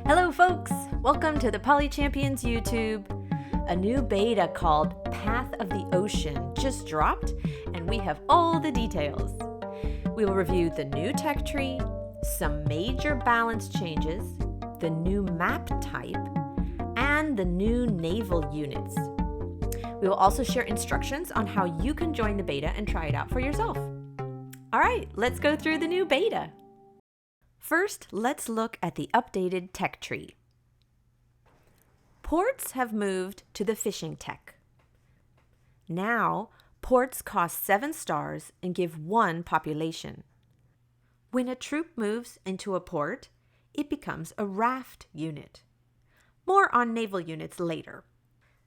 Hello folks! Welcome to the Poly Champions YouTube. A new beta called Path of the Ocean just dropped, and we have all the details. We will review the new tech tree, some major balance changes, the new map type, and the new naval units. We will also share instructions on how you can join the beta and try it out for yourself. Alright, let's go through the new beta. First, let's look at the updated tech tree. Ports have moved to the fishing tech. Now, ports cost 7 stars and give 1 population. When a troop moves into a port, it becomes a raft unit. More on naval units later.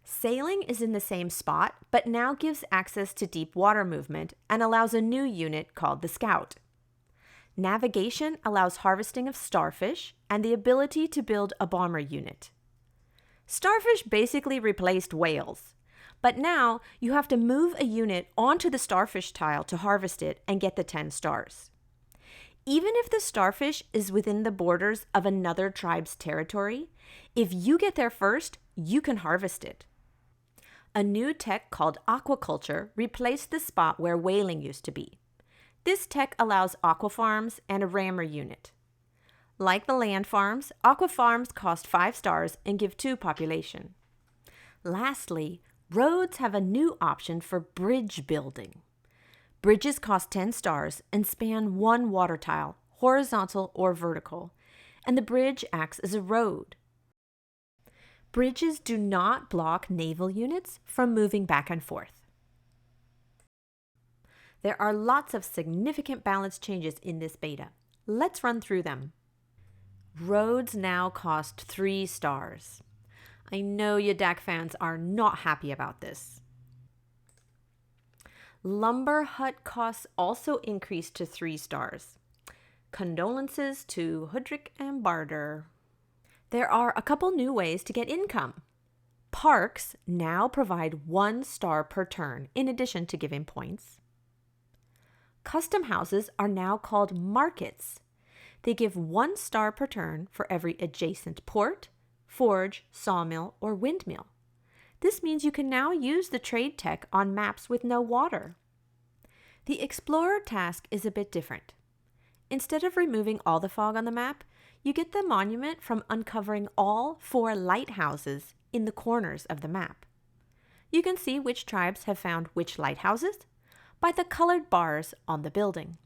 Sailing is in the same spot, but now gives access to deep water movement and allows a new unit called the Scout. Navigation allows harvesting of starfish and the ability to build a bomber unit. Starfish basically replaced whales, but now you have to move a unit onto the starfish tile to harvest it and get the 10 stars. Even if the starfish is within the borders of another tribe's territory, if you get there first, you can harvest it. A new tech called aquaculture replaced the spot where whaling used to be. This tech allows aqua farms and a rammer unit. Like the land farms, aqua farms cost 5 stars and give 2 population. Lastly, roads have a new option for bridge building. Bridges cost 10 stars and span 1 water tile, horizontal or vertical, and the bridge acts as a road. Bridges do not block naval units from moving back and forth. There are lots of significant balance changes in this beta. Let's run through them. Roads now cost 3 stars. I know you DAC fans are not happy about this. Lumber hut costs also increased to 3 stars. Condolences to Hudrick and Barter. There are a couple new ways to get income. Parks now provide 1 star per turn in addition to giving points. Custom houses are now called markets. They give 1 star per turn for every adjacent port, forge, sawmill, or windmill. This means you can now use the trade tech on maps with no water. The Explorer task is a bit different. Instead of removing all the fog on the map, you get the monument from uncovering all 4 lighthouses in the corners of the map. You can see which tribes have found which lighthouses by the colored bars on the building.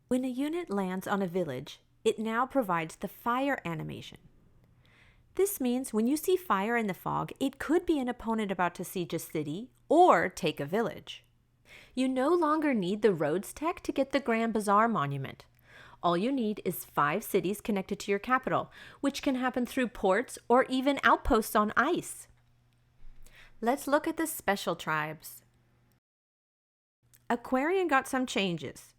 When a unit lands on a village, it now provides the fire animation. This means when you see fire in the fog, it could be an opponent about to siege a city or take a village. You no longer need the roads tech to get the Grand Bazaar monument. All you need is 5 cities connected to your capital, which can happen through ports or even outposts on ice. Let's look at the special tribes. Aquarian got some changes.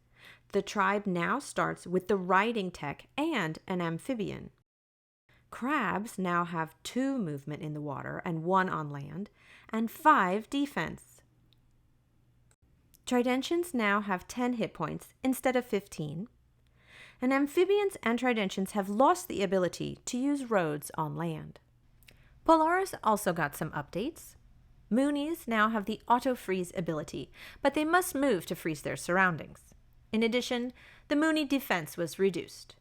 The tribe now starts with the riding tech and an amphibian. Crabs now have 2 movement in the water and 1 on land, and 5 defense. Tridentians now have 10 hit points instead of 15, and amphibians and tridentians have lost the ability to use roads on land. Polaris also got some updates. Moonies now have the auto-freeze ability, but they must move to freeze their surroundings. In addition, the Moonie defense was reduced.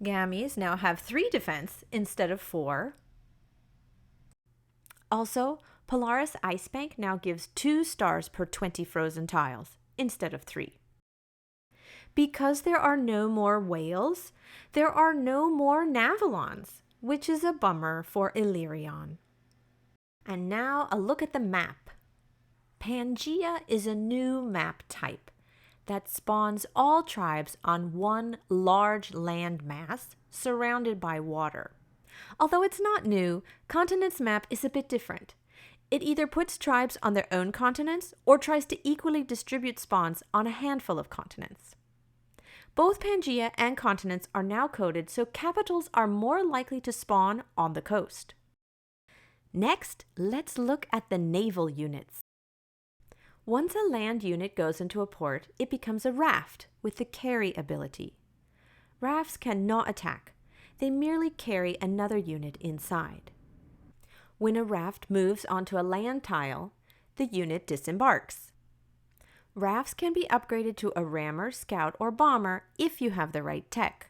Gammies now have 3 defense instead of 4. Also, Polaris Ice Bank now gives 2 stars per 20 frozen tiles instead of 3. Because there are no more whales, there are no more Navalons, which is a bummer for Illyrian. And now a look at the map. Pangea is a new map type that spawns all tribes on 1 large land mass surrounded by water. Although it's not new, Continents map is a bit different. It either puts tribes on their own continents or tries to equally distribute spawns on a handful of continents. Both Pangea and Continents are now coded so capitals are more likely to spawn on the coast. Next, let's look at the naval units. Once a land unit goes into a port, it becomes a raft with the carry ability. Rafts cannot attack. They merely carry another unit inside. When a raft moves onto a land tile, the unit disembarks. Rafts can be upgraded to a rammer, scout, or bomber if you have the right tech.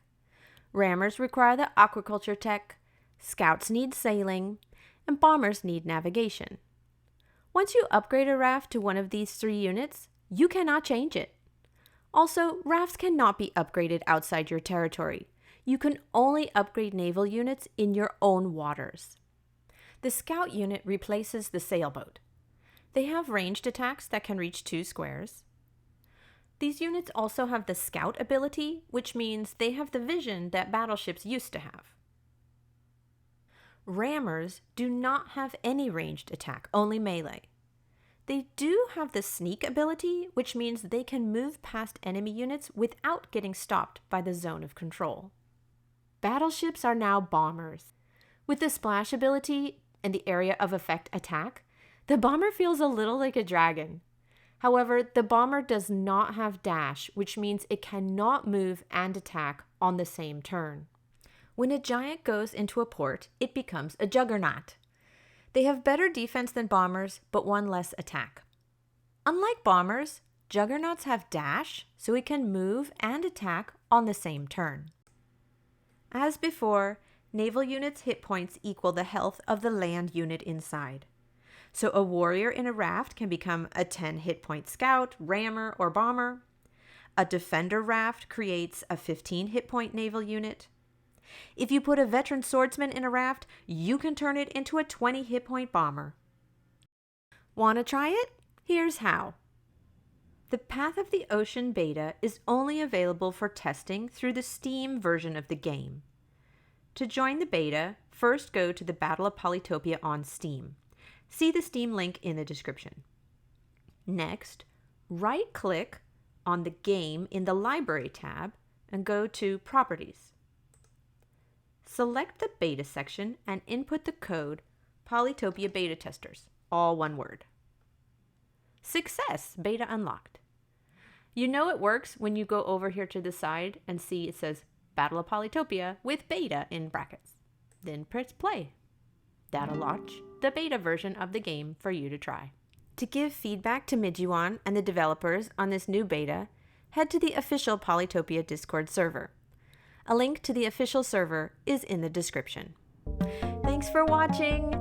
Rammers require the aquaculture tech, scouts need sailing, and bombers need navigation. Once you upgrade a raft to one of these 3 units, you cannot change it. Also, rafts cannot be upgraded outside your territory. You can only upgrade naval units in your own waters. The scout unit replaces the sailboat. They have ranged attacks that can reach 2 squares. These units also have the scout ability, which means they have the vision that battleships used to have. Rammers do not have any ranged attack, only melee. They do have the sneak ability, which means they can move past enemy units without getting stopped by the zone of control. Battleships are now bombers. With the splash ability and the area of effect attack, the bomber feels a little like a dragon. However, the bomber does not have dash, which means it cannot move and attack on the same turn. When a giant goes into a port, it becomes a juggernaut. They have better defense than bombers, but 1 less attack. Unlike bombers, juggernauts have dash, so it can move and attack on the same turn. As before, naval units' hit points equal the health of the land unit inside. So a warrior in a raft can become a 10 hit point scout, rammer, or bomber. A defender raft creates a 15 hit point naval unit. If you put a veteran swordsman in a raft, you can turn it into a 20 hit point bomber. Want to try it? Here's how. The Path of the Ocean beta is only available for testing through the Steam version of the game. To join the beta, first go to the Battle of Polytopia on Steam. See the Steam link in the description. Next, right-click on the game in the Library tab and go to Properties. Select the beta section and input the code Polytopia Beta Testers, all one word. Success! Beta unlocked. You know it works when you go over here to the side and see it says Battle of Polytopia with beta in brackets. Then press play. That'll launch the beta version of the game for you to try. To give feedback to Midjuan and the developers on this new beta, head to the official Polytopia Discord server. A link to the official server is in the description. Thanks for watching.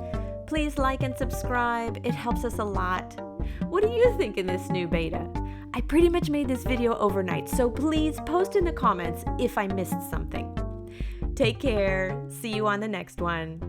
Please like and subscribe. It helps us a lot. What do you think in this new beta? I pretty much made this video overnight, so please post in the comments if I missed something. Take care. See you on the next one.